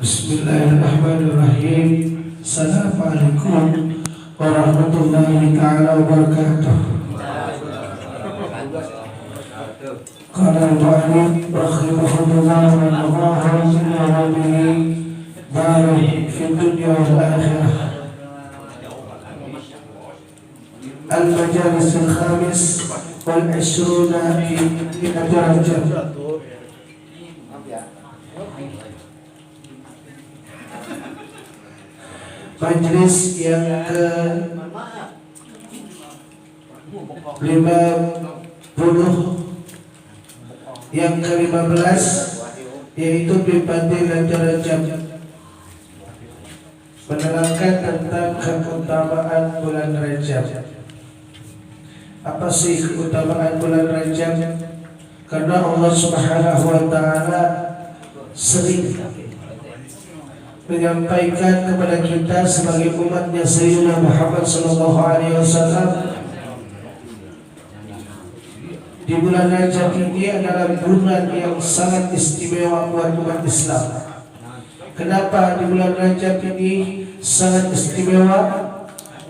Bismillahirrahmanirrahim. Assalamualaikum warahmatullahi ta'ala wabarakatuh. Qala al-mu'allif rahimahullah wa nafa'ana bihi barik fid dunya wal akhirah. Al-majalis al-khamis wal 20 fi Rajab. Majlis yang ke-50 yang ke-15 yaitu Bifadilah Rajab, menerangkan tentang keutamaan bulan Rajab. Apa sih keutamaan bulan Rajab? Karena Allah Subhanahu wa taala sering menyampaikan kepada kita sebagai umatnya Sayyidina Muhammad sallallahu alaihi wasallam, di bulan Rajab ini adalah bulan yang sangat istimewa buat umat Islam. Kenapa di bulan Rajab ini sangat istimewa?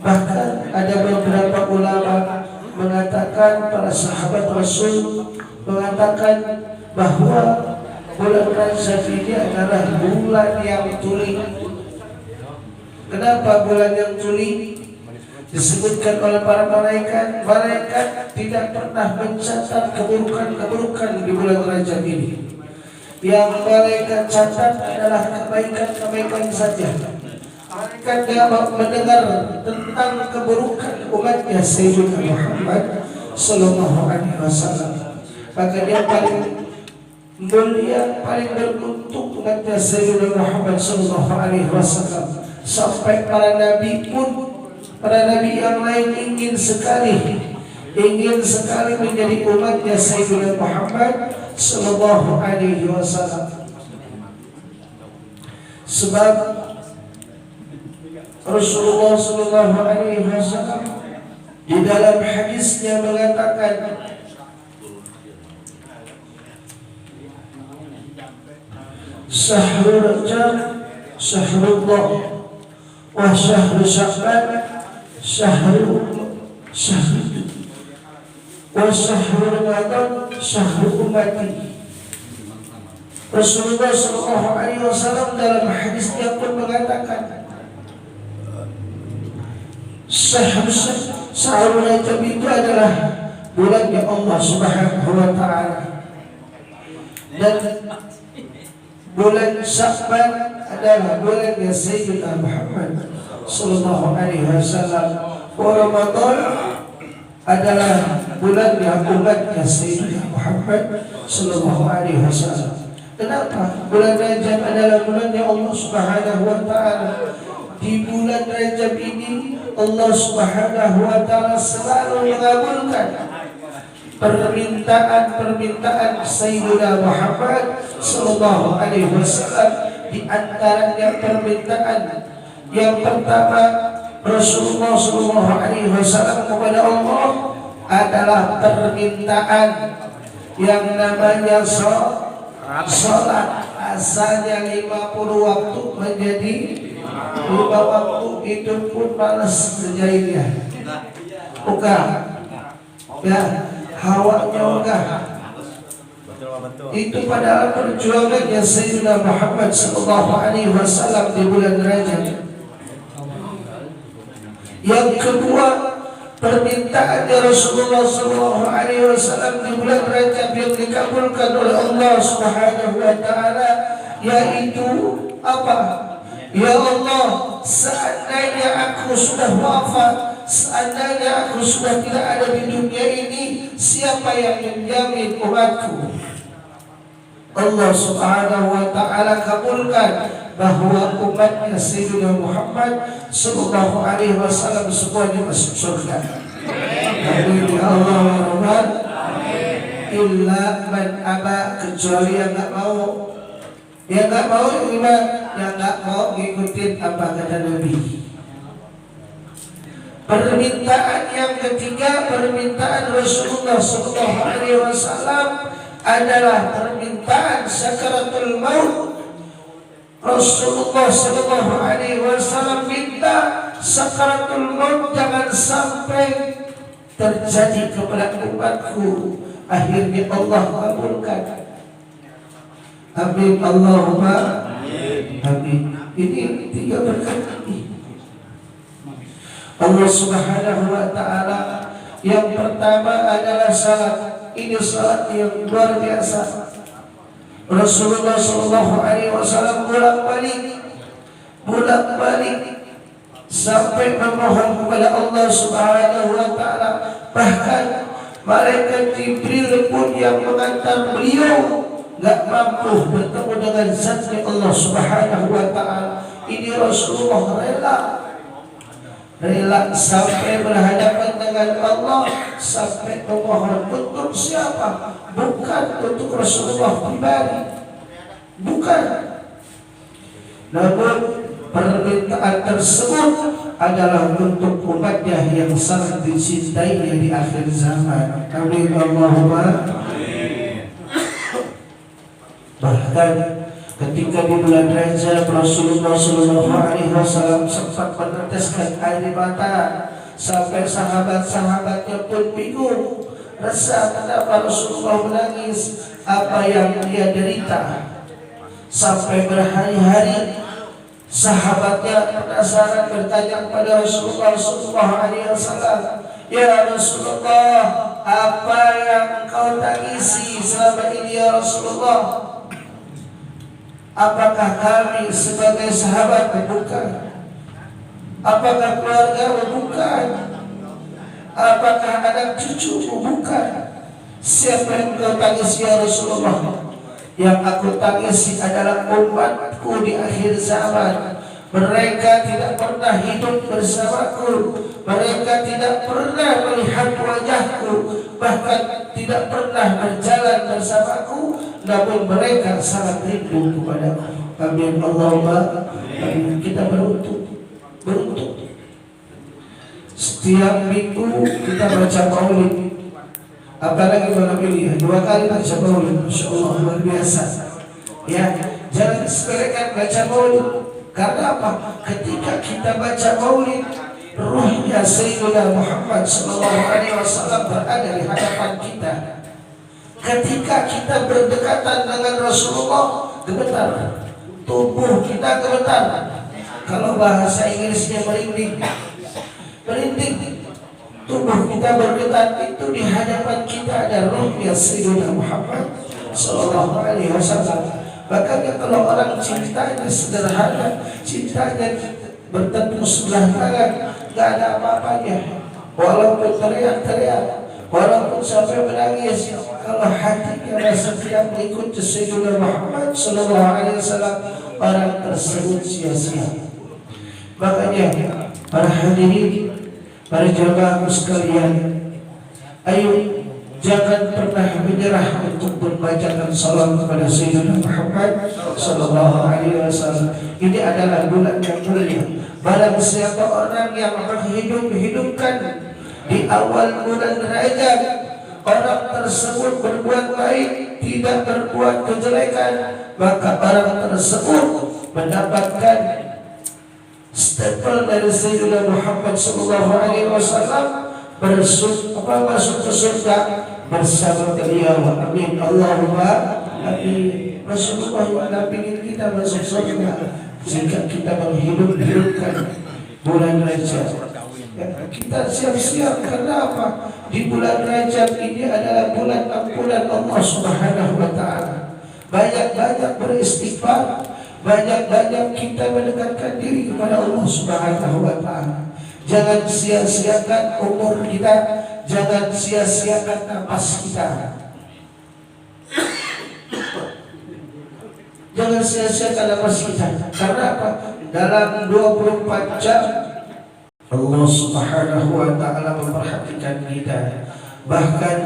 Bahkan ada beberapa ulama mengatakan, para sahabat Rasul mengatakan bahwa bulan Rajab ini adalah bulan yang tuli. Kenapa bulan yang tuli? Disebutkan oleh para malaikat, malaikat tidak pernah mencatat keburukan-keburukan di bulan Rajab ini. Yang malaikat catat adalah kebaikan-kebaikan saja. Malaikat tidak mendengar tentang keburukan umatnya Sayyidina Muhammad sallallahu alaihi wasallam. Maka dia paling mulia, paling beruntung umatnya Sayyidina Muhammad sallallahu alaihi wasallam. Sampai para nabi pun, para nabi yang lain ingin sekali menjadi umatnya Sayyidina Muhammad sallallahu alaihi wasallam. Sebab Rasulullah sallallahu alaihi wasallam di dalam hadisnya mengatakan, Syahrul Rajab syahrullah wa syahrul Sya'ban syahrul wa syahrul Ramadan syahrul ummati. Rasulullah sallallahu alaihi wasallam dalam hadisnya pun mengatakan, Syahrul Rajab itu adalah bulannya Allah Subhanahu wa taala, dan bulan Sya'ban adalah bulannya Sayyidina Muhammad sallallahu alaihi wasallam. Ramadan adalah bulannya umatnya Sayyidina Muhammad sallallahu alaihi wasallam. Kenapa? Bulan Rajab adalah bulannya Allah Subhanahu wa taala. Di bulan Rajab ini Allah Subhanahu wa taala selalu mengabulkan permintaan Sayyidina Muhammad sallallahu alaihi wasallam. Di antaranya permintaan yang pertama Rasulullah sallallahu alaihi wasallam kepada Allah adalah permintaan yang namanya salat. Asalnya 50 waktu menjadi 5 waktu, itu pun malas kerjainnya. Bukan ya, hawanya enggak. Itu padahal perjuangannya Sayyidina Muhammad sallallahu alaihi wasallam di bulan Rajab. Yang kedua, permintaan Rasulullah sallallahu alaihi wasallam di bulan Rajab yang dikabulkan oleh Allah Subhanahu wa taala, yaitu apa? Ya Allah, seandainya aku sudah wafat, seandainya aku sudah tidak ada di dunia ini, siapa yang menjamin umatku? Allah Subhanahu wa taala kabulkan bahwa umatnya Sayyidina Muhammad sallallahu alaihi wasallam semuanya masuk surga. Amin ya Allah ya Rabbal. Illa man aba, kecuali yang enggak mau. Yang enggak mau iman, yang enggak mau ngikutin apa kata Nabi. Permintaan yang ketiga, permintaan Rasulullah sallallahu alaihi wasallam adalah permintaan sakaratul maut. Rasulullah Sallallahu Alaihi Wasallam minta sakaratul maut jangan sampai terjadi kepada umatku. Akhirnya Allah kabulkan. Amin Allahumma amin. Ini 3 berkat ini. Allah Subhanahu wa taala yang pertama adalah salat. Ini salat yang luar biasa. Rasulullah Sallallahu Alaihi Wasallam bolak-balik sampai memohon kepada Allah Subhanahu wa taala. Bahkan malaikat Jibril pun yang mengantar beliau gak mampu bertemu dengan zatnya Allah Subhanahu wa taala. Ini Rasulullah rela sampai berhadapan dengan Allah, sampai memohon. Untuk siapa? Bukan untuk Rasulullah pribadi, bukan. Namun permintaan tersebut adalah untuk umatnya yang sangat dicintainya di akhir zaman. Amin Allahumma. Bahkan ketika di bulan Rajab Rasulullah Sallallahu Alaihi Wasallam sempat meneteskan air mata sampai sahabat-sahabatnya pun bingung, resah kenapa Rasulullah menangis, apa yang dia derita. Sampai berhari-hari sahabatnya penasaran bertanya kepada Rasulullah Sallallahu Alaihi Wasallam, ya Rasulullah, apa yang kau tangisi selama ini ya Rasulullah? Apakah kami sebagai sahabat? Bukan. Apakah keluarga? Bukan. Apakah anak cucu? Bukan. Siapa yang kau tangisi ya Rasulullah? Yang aku tangisi adalah umatku di akhir zaman. Mereka tidak pernah hidup bersamaku, mereka tidak pernah melihat wajahku, bahkan tidak pernah berjalan bersamaku, namun mereka sangat rindu kepadaku. Amin Allahumma amin. Kita beruntung. Setiap minggu kita baca maulid. Apalagi malam ini 2 kali baca maulid. Masya Allah, luar biasa. Ya, jangan sepelekan baca maulid. Karena apa? Ketika kita baca maulid, ruhnya Sayyidina Muhammad Sallallahu Alaihi Wasallam berada di hadapan kita. Ketika kita berdekatan dengan Rasulullah, gemetar, tubuh kita gemetar. Kalau bahasa Inggrisnya merinding, tubuh kita bergetar. Itu di hadapan kita ada ruhnya Sayyidina Muhammad Sallallahu Alaihi Wasallam. Makanya kalau orang cintanya sederhana, cintanya bertepuk sebelah tangan, gak ada apa-apanya. Walaupun teriak-teriak, walaupun sampai menangis, kalau hatinya rasa tidak mengikuti Sayyidina Muhammad Sallallahu Alaihi Wasallam, orang tersebut sia-sia. Makanya para hadirin, para jamaah sekalian, ayo jangan pernah menyerah untuk membacakan salam kepada Sayyidina Muhammad Sallallahu Alaihi Wasallam. Ini adalah bulan yang mulia. Barang siapa orang yang menghidupkan di awal bulan Rajab, orang tersebut berbuat baik, tidak berbuat kejelekan, maka orang tersebut mendapatkan stempel dari Sayyidina Muhammad Sallallahu Alaihi Wasallam, masuk ke surga bersama beliau. Amin Allahumma amin. Rasulullah yang ingin kita masuk surga jika kita menghidupkan bulan Rajab. Kita siap-siap. Karena apa? Di bulan Rajab ini adalah bulan ampunan Allah Subhanahu wa taala. Banyak-banyak beristighfar, banyak-banyak kita mendekatkan diri kepada Allah Subhanahu wa taala. Jangan sia-siakan umur kita, jangan sia-siakan nafas kita. Jangan sia-siakan nafas kita. Karena apa? Dalam 24 jam Allah Subhanahu wa taala memperhatikan kita. Bahkan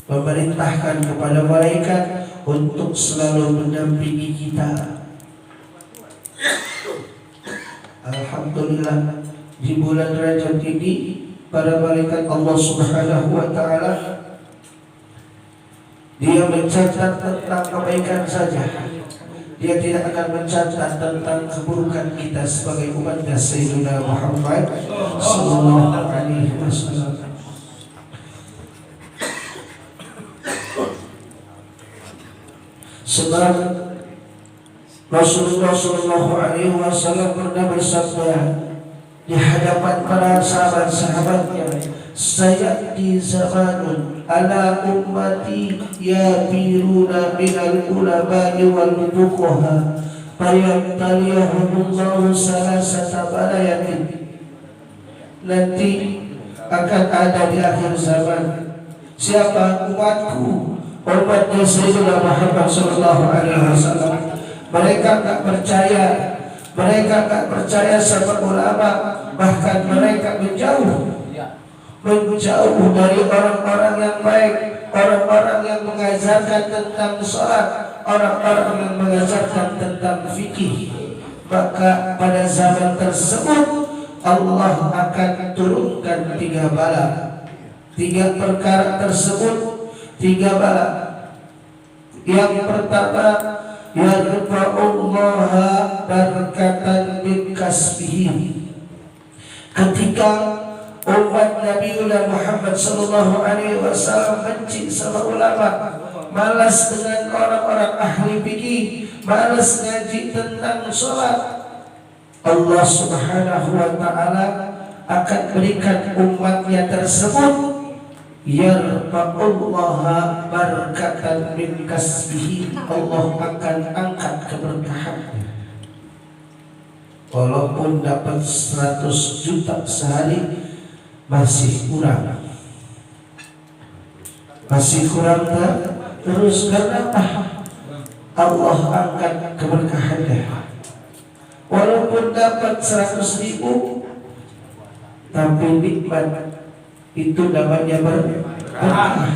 memerintahkan kepada malaikat untuk selalu mendampingi kita. Alhamdulillah, di bulan Rajab ini para malaikat Allah Subhanahu wa taala dia mencatat tentang kebaikan saja. Dia tidak akan mencatat tentang keburukan kita sebagai umatnya Sayyidina Muhammad sallallahu alaihi wasallam. Sebab Rasulullah sallallahu alaihi wasallam pernah bersabda di hadapan para sahabat-sahabatnya, sayati zamanun ala ummati yabiruna minal ulama'i wal fuqaha fayabtaliyahumullahu salasata balayatin. Nanti akan ada di akhir zaman siapa umatku, umatnya Sayyidina Muhammad sallallahu alaihi wasallam. Mereka tak percaya sama ulama, bahkan mereka menjauh dari orang-orang yang baik, orang-orang yang mengajarkan tentang sholat, orang-orang yang mengajarkan tentang fikih. Maka pada zaman tersebut Allah akan turunkan 3 bala. 3 perkara tersebut 3 bala. Yang pertama, yarfa'ullaha barakatan min kasbihi. Ketika umat Nabi Muhammad sallallahu alaihi wasallam benci sama ulama, malas dengan orang-orang ahli fikih, malas ngaji tentang sholat, Allah subhanahu wa ta'ala akan berikan umatnya tersebut yarfa'ullaha barakatan min kasbihi. Allah akan angkat keberkahannya. Walaupun dapat 100 juta sehari masih kurang terus. Karena Allah angkat keberkahannya. Walaupun dapat 100.000 tapi nikmat itu namanya berkah.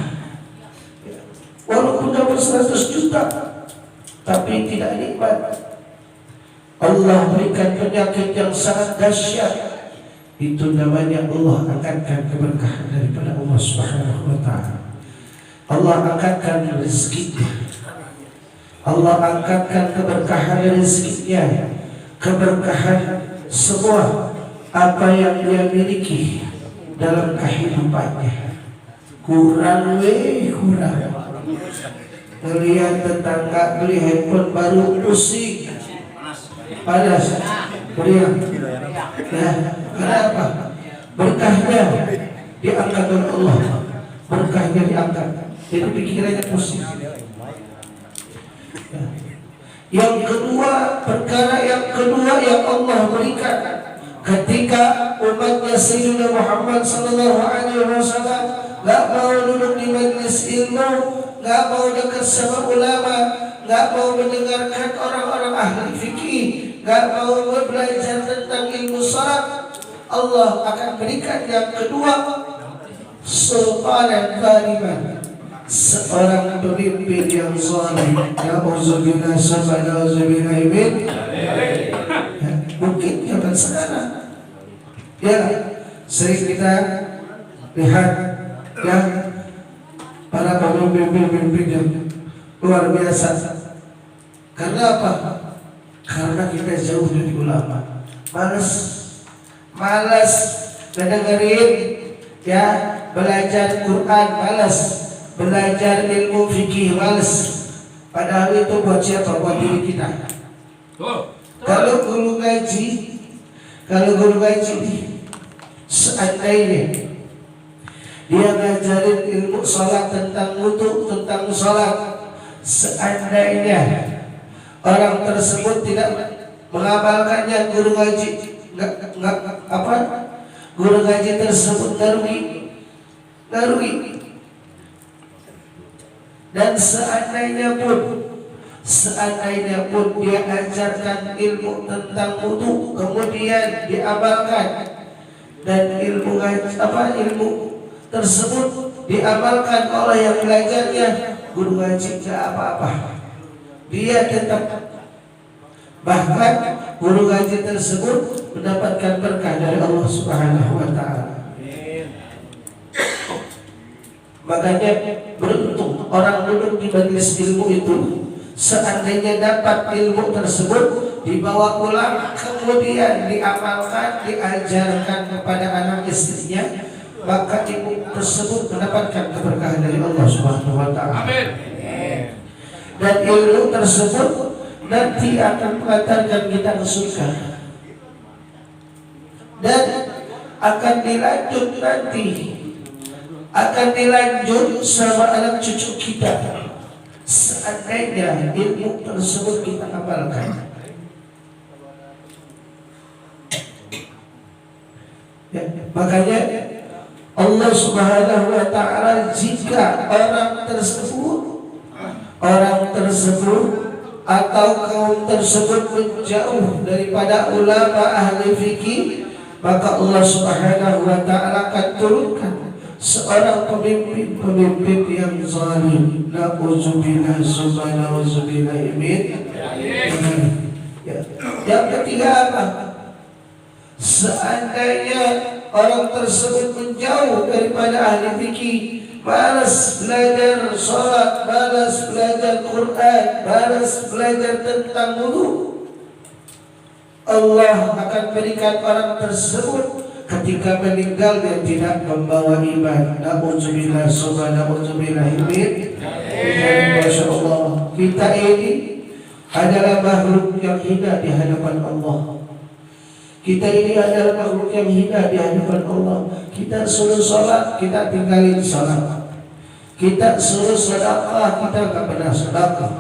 Walaupun dapat 100 juta tapi tidak nikmat, Allah berikan penyakit yang sangat dahsyat, itu namanya Allah angkatkan keberkahan daripada Allah Subhanahu wa ta'ala. Allah angkatkan rezekinya, Allah angkatkan keberkahan rezekinya, keberkahan semua apa yang dia miliki dalam kehidupannya. Kurang. Melihat tetangga beli handphone baru pusing, panas, meriah. Ya, kenapa? Berkahnya diangkat oleh Allah, berkahnya diangkat, jadi pikirannya pusing. Ya. Yang kedua, perkara yang kedua yang Allah berikan ketika umatnya Sayyidina Muhammad sallallahu alaihi wasallam gak mau duduk di majlis ilmu, gak mau dekat sama ulama, gak mau mendengarkan orang-orang ahli fikih, gak mau belajar tentang ilmu salat, Allah akan berikan yang kedua, sultanan kaliman, seorang pemimpin yang saleh. Na'udzubillah sama na'udzubillah min. Mungkin zaman sekarang ya sering kita lihat yang para pemimpin yang luar biasa. Karena apa? Karena kita jauh dari ulama, malas dengerin ya, belajar Quran malas, belajar ilmu fikih malas. Padahal itu buat siapa? Buat diri kita. Kalau guru ngaji seandainya dia ngajarin ilmu sholat tentang wudu, tentang sholat, seandainya orang tersebut tidak mengamalkannya, guru ngaji guru ngaji tersebut ngaruhi. Dan seandainya pun dia ajarkan ilmu tentang wudu, kemudian diamalkan, dan ilmu tersebut diamalkan oleh yang belajarnya, guru ngaji tidak apa-apa, dia tetap, bahkan guru ngaji tersebut mendapatkan berkah dari Allah Subhanahu wa ta'ala. Makanya beruntung orang duduk di majelis ilmu itu Seandainya dapat ilmu tersebut dibawa pulang, kemudian diamalkan, diajarkan kepada anak istrinya, maka ibu tersebut mendapatkan keberkahan dari Allah Subhanahu wa taala. Amin. Dan ilmu tersebut nanti akan mengantarkan kita ke surga. Dan akan dilanjut nanti, akan dilanjut sama anak cucu kita. Seandainya ilmu tersebut kita amalkan. Ya, makanya Allah Subhanahu wa taala, jika orang tersebut atau kaum tersebut menjauh daripada ulama ahli fikih, maka Allah Subhanahu wa taala akan turunkan seorang pemimpin yang zalim. Na'udzubillah subhanahu wa ta'ala. Yang ketiga apa? Seandainya orang tersebut menjauh daripada ahli fikih, malas belajar salat, malas belajar Quran, malas belajar tentang wudu, Allah akan berikan orang tersebut ketika meninggal dia tidak membawa iman. Na'udzubillah subhanahu wa ta'ala. Masya Allah, kita ini adalah makhluk yang hina di hadapan Allah. Kita ini adalah makhluk yang hina di hadapan Allah. Kita suruh sholat, kita tinggalin sholat. Kita suruh sedekah, kita tak pernah sedekah.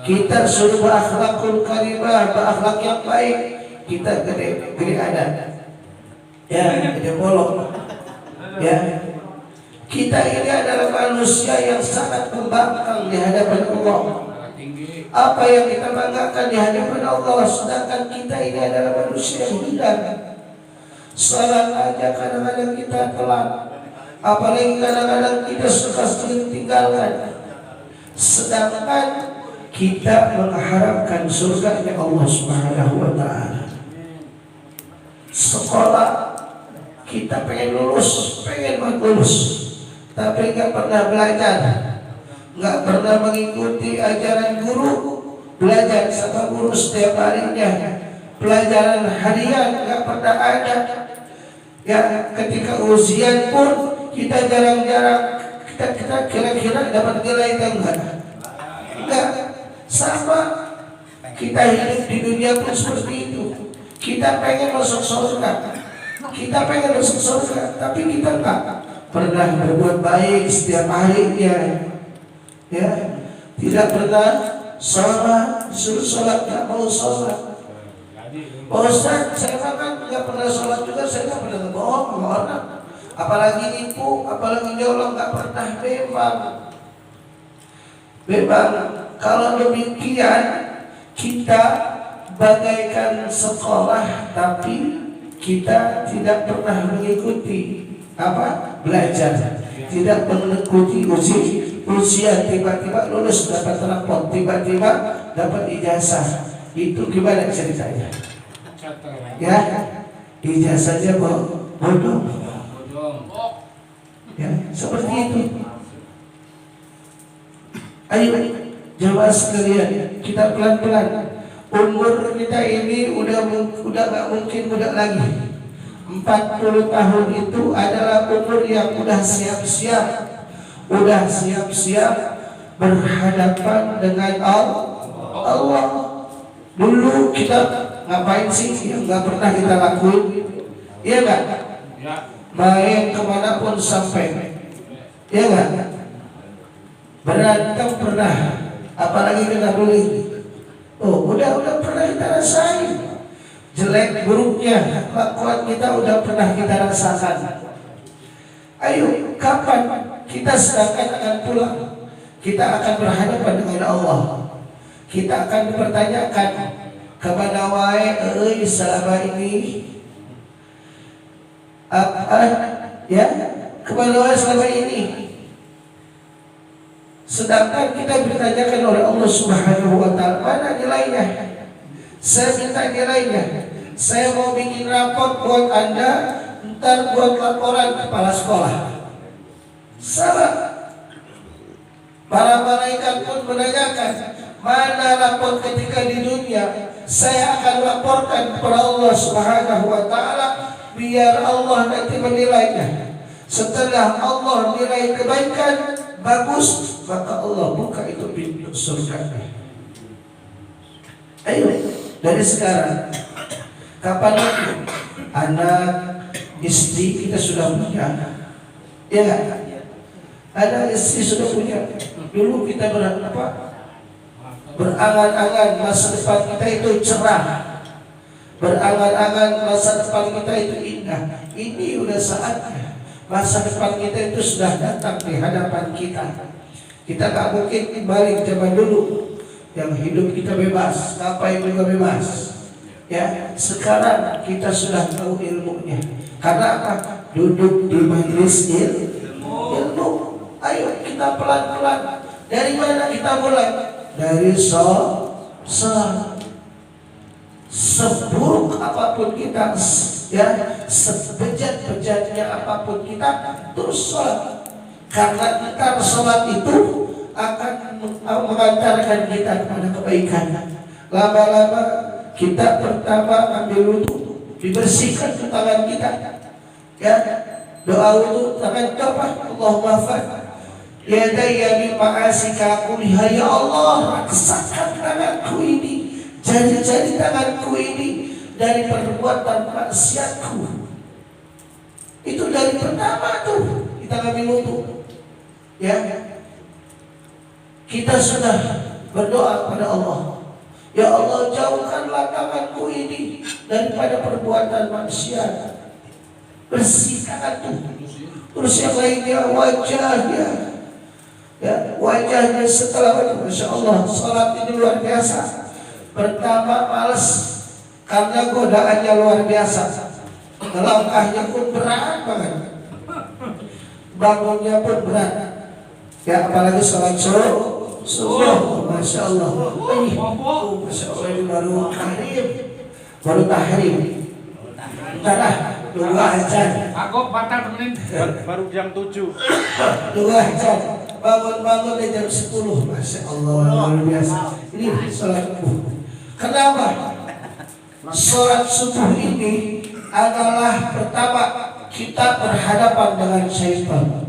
Kita suruh berakhlakul karimah, berakhlak yang baik, kita gede ada. Ya, gede bolong. Ya, kita ini adalah manusia yang sangat membangkang di hadapan Allah. Apa yang kita banggakan di hadapan Allah, sedangkan kita ini adalah manusia yang hina. Salat aja kadang-kadang kita telat, apalagi kadang-kadang kita suka tinggalkan. Sedangkan kita mengharapkan surganya Allah Subhanahu wa taala. Sekolah kita pengen lulus, tapi nggak pernah belajar, nggak pernah mengikuti ajaran guru, belajar sama guru setiap harinya, pelajaran harian nggak pernah ada. Ya, ketika ujian pun kita jarang-jarang, kita kira-kira dapat nilai atau enggak. Sama kita hidup di dunia pun seperti itu. Kita pengen masuk surga, tapi kita enggak pernah berbuat baik setiap harinya. Ya, tidak pernah sholat, suruh sholat nggak mau sholat. Ustaz, saya kan nggak pernah sholat juga, saya nggak pernah bohong sama orang, apalagi nipu, apalagi nyolong, nggak pernah. Memang kalau demikian kita bagaikan sekolah, tapi kita tidak pernah mengikuti belajar, tidak mengikuti ujian, tiba-tiba lulus dapat rapot, tiba-tiba dapat ijazah. Itu gimana ceritanya? Ya, ijazahnya bodoh. Ya, seperti itu. Ayo jamaah sekalian, kita pelan-pelan. Umur kita ini udah gak mungkin muda lagi. 40 tahun itu adalah umur yang udah siap-siap berhadapan dengan Allah. Dulu kita ngapain sih yang gak pernah kita lakuin? Iya gak? Main kemanapun sampai. Iya gak? Berantem pernah, apalagi kena bully. Udah pernah kita rasain. Jelek buruknya kelakuan kita udah pernah kita rasakan. Ayo, kapan kita sedangkan akan pulang? Kita akan berhadapan dengan Allah. Kita akan dipertanyakan kepada wae selama ini kepada wae selama ini. Sedangkan kita ditanyakan oleh Allah Subhanahu wa taala, mana nilainya? Saya minta nilainya. Saya mau bikin rapot buat Anda, ntar buat laporan kepala sekolah. Salah. Para malaikat pun menanyakan, Mana lapor ketika di dunia, saya akan laporkan kepada Allah Subhanahu wa taala biar Allah nanti menilainya. Setelah Allah nilai kebaikan bagus, maka Allah buka itu pintu surga. Ayo dari sekarang, kapan anak istri kita sudah punya, ya ada istri sudah punya. Dulu kita berangan-angan masa depan kita itu cerah, berangan-angan masa depan kita itu indah. Ini udah saatnya masa depan kita itu sudah datang di hadapan kita. Kita tak mungkin kembali zaman dulu yang hidup kita bebas, ngapain juga bebas. Ya, sekarang kita sudah tahu ilmunya. Karena apa? Duduk di majelis ilmu. Ayo kita pelan-pelan. Dari mana kita mulai? Dari sholat. Seburuk apapun kita, ya, sebejat-bejatnya apapun kita, terus sholat. Karena kita sholat itu akan mengantarkan kita kepada kebaikan. Lama-lama kita pertama ambil wudu, dibersihkan ke tangan kita, ya, doa wudu tangan apa? Allahumma fa'al yadayya min ma'asika kuliha, ya Allah, rasakan tanganku ini, jari-jari tanganku ini dari perbuatan maksiatku. Itu dari pertama tuh kita ambil wudu, ya. Kita sudah berdoa kepada Allah, ya Allah, jauhkanlah tanganku ini daripada perbuatan maksiat. Bersihkan tuh. Terus yang lainnya wajahnya, ya, wajahnya setelah itu, Masya Allah, salat ini luar biasa. Pertama males karena godaannya luar biasa. Langkahnya pun berat banget, bangunnya pun berat. Ya, apalagi salat subuh, Masya Allah. Masya Allah, ini baru tahrim. Entahlah, tunggu ajan. Aku patah menit baru jam 7. Tunggu ajan. Bangun-bangun di jam 10. Masya Allah, luar biasa. Ini salat subuh. Kenapa? Salat subuh ini adalah pertama kita berhadapan dengan syaitan.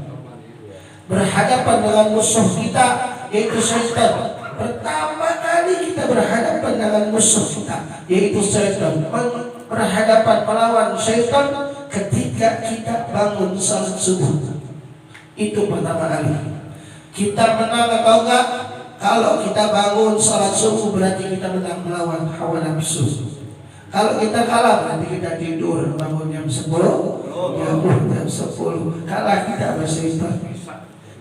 Berhadapan dengan musuh kita, yaitu syaitan. Pertama kali kita berhadapan dengan musuh kita, yaitu syaitan. Berhadapan melawan syaitan ketika kita bangun salat subuh. Itu pertama kali. Kita menang atau enggak? Kalau kita bangun salat subuh berarti kita menang melawan hawa nafsu. Kalau kita kalah berarti kita tidur, bangun jam 10, jam 10. Kalah kita sama syaitan.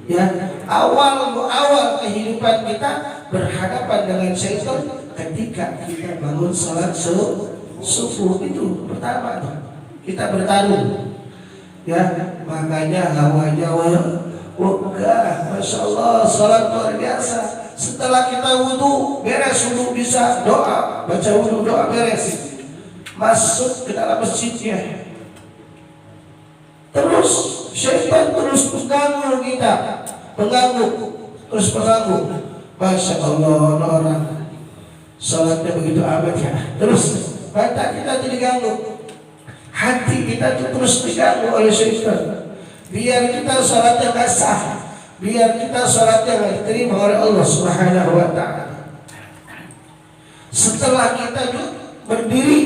Ya, awal kehidupan kita berhadapan dengan syaitan ketika kita bangun salat subuh. Itu pertama kita bertarung, ya. Makanya hawanya wegah, Masya Allah, salat luar biasa. Setelah kita wudu, beres wudu, bisa doa, baca wudu, doa beres, masuk ke dalam masjidnya. Terus syaitan terus mengganggu kita, terus mengganggu. Masya Allah, orang salatnya begitu amat, ya. Terus mata kita diganggu, hati kita terus diganggu oleh syaitan. Biar kita salatnya gak sah, biar kita salatnya gak diterima oleh Allah Subhanahu wa ta'ala. Setelah kita berdiri,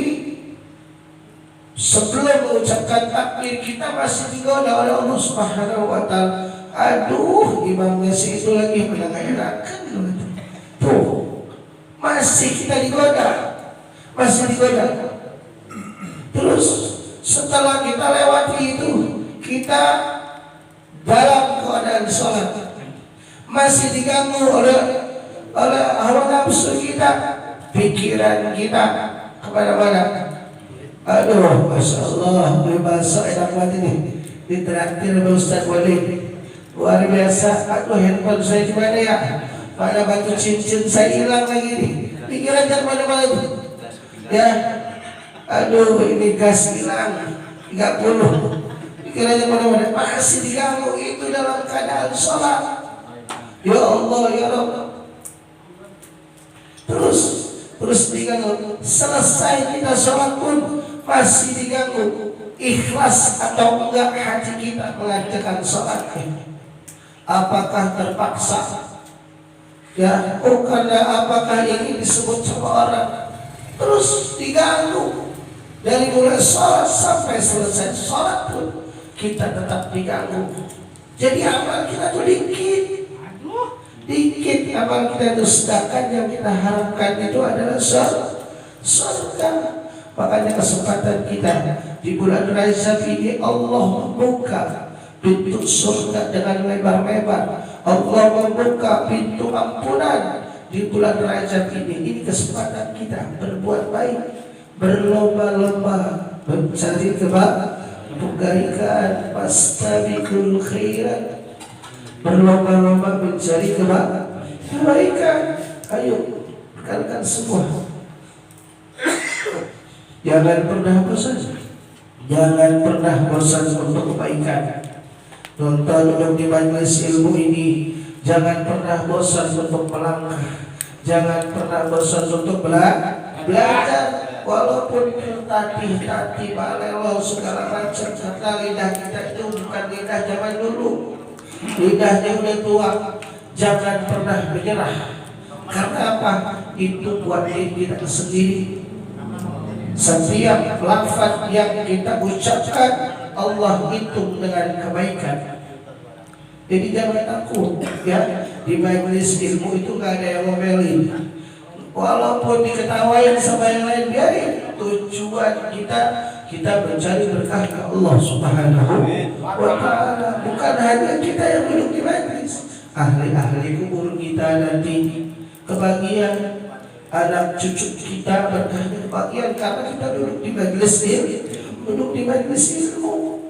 sebelum mengucapkan takbir, kita masih digoda oleh Allah Subhanahu wa ta'ala. Aduh, imam ngasih itu lagi menengahilakan. Tuh, masih kita digoda, Terus setelah kita lewati itu, kita dalam keadaan sholat masih diganggu oleh hawa nafsu kita, pikiran kita kemana-mana. Aduh, Masya Allah, bahasa enak banget ini. Ditraktir oleh Ustaz Wali, luar biasa. Aduh, handphone saya gimana ya? Pada batu cincin saya hilang lagi nih. Pikiran jangan mana-mana itu, ya. Aduh, ini gas hilang 30. Pikirannya mana-mana, masih diganggu. Itu dalam keadaan sholat. Ya Allah, ya Rabb. terus diganggu. Selesai kita sholat pun masih diganggu. Ikhlas atau enggak hati kita mengerjakan sholatnya? Apakah terpaksa? Ya, karena apakah ini disebut sama orang? Terus diganggu. Dari mulai sholat sampai selesai sholat pun kita tetap diganggu. Jadi amal kita tuh dikit amal kita itu, sedangkan yang kita harapkan itu adalah surga. Makanya kesempatan kita di bulan Rajab ini, Allah membuka pintu surga dengan lebar-lebar. Allah membuka pintu ampunan di bulan Rajab ini. Ini kesempatan kita berbuat baik, berlomba-lomba mencari kebaikan, fastabiqul khairat, berlomba-lomba mencari kebaikan. Ayo, rekan-rekan semua, jangan pernah bosan untuk kebaikan. Nonton duduk di majelis ilmu ini, jangan pernah bosan untuk melangkah, jangan pernah bosan untuk belajar. Walaupun tertatih-tatih, balelo segala macam, karena lidah kita itu bukan lidah zaman dulu, lidahnya udah tua. Jangan pernah menyerah. Karena apa? Itu buat diri kita sendiri. Setiap lafaz yang kita ucapkan Allah hitung dengan kebaikan. Jadi jangan takut ya. Di majelis ilmu itu gak ada yang ngomelin. Walaupun diketawain sama yang lain, biarin. Tujuan kita mencari berkah ke Allah Subhanahu wa ta'ala. Bukan hanya kita yang duduk di majelis, ahli-ahli kubur kita nanti kebagian, anak cucu kita berkahnya kebagian karena kita duduk di majelis ilmu.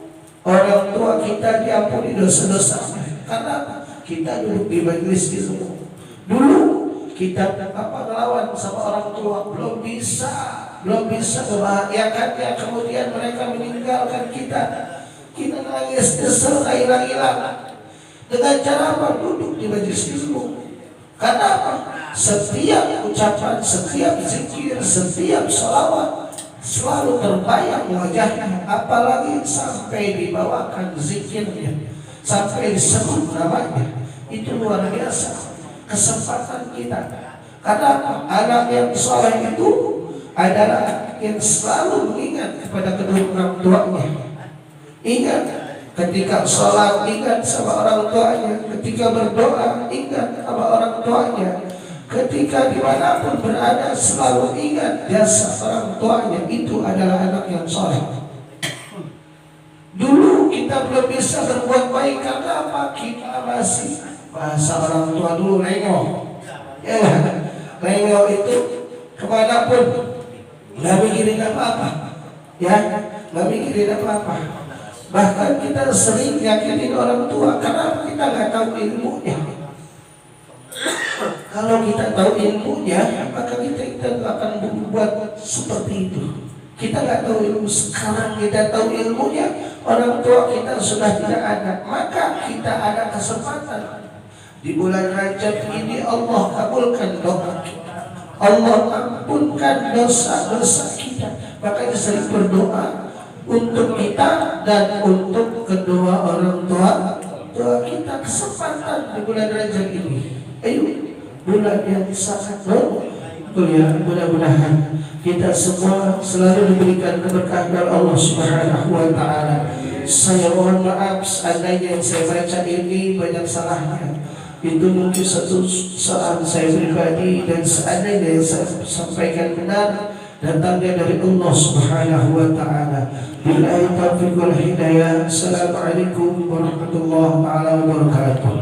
Orang tua kita diampuni dosa-dosa karena kita duduk di majelis ilmu. Dulu kita ngelawan sama orang tua, belum bisa membahagiakannya, kemudian mereka meninggalkan kita nangis nyesel hilang. Dengan cara apa? Duduk di majelis ilmu. Karena apa? Setiap ucapan, setiap zikir, setiap sholawat selalu terbayang wajahnya, apalagi sampai dibawakan zikirnya, sampai disebut namanya. Itu luar biasa kesempatan kita. Karena anak yang soleh itu adalah yang selalu mengingat kepada kedua orang tuanya. Ingat ketika sholat, ingat sama orang tuanya. Ketika berdoa, ingat sama orang tuanya. Ketika dimanapun berada, selalu ingat jasa orang tuanya. Itu adalah anak yang soleh. Dulu kita belum bisa berbuat baik karena apa? Kita masih, bahasa orang tua dulu, lengok. Ya, lengok itu kemanapun nggak mikirin apa-apa, ya, nggak mikirin apa-apa. Bahkan kita sering yakinin orang tua karena kita nggak tahu ilmunya. Kalau kita tahu ilmunya, maka kita akan berbuat seperti itu. Kita nggak tahu ilmu, sekarang kita tahu ilmunya, orang tua kita sudah tidak ada, maka kita ada kesempatan. Di bulan Rajab ini Allah kabulkan doa kita, Allah ampunkan dosa-dosa kita. Makanya sering berdoa untuk kita dan untuk kedua orang tua kita. Kesempatan di bulan Rajab ini, ayo, bulan yang sangat mulia. Mudah-mudahan kita semua selalu diberikan keberkahan dari Allah Subhanahu wa ta'ala. Saya mohon maaf seandainya yang saya baca ini banyak salahnya. Itu mungkin satu kesalahan saya pribadi, dan seandainya yang saya sampaikan benar datangnya dari Allah Subhanahu wa ta'ala. Billahi taufiq wal hidayah. Assalamualaikum warahmatullahi wabarakatuh.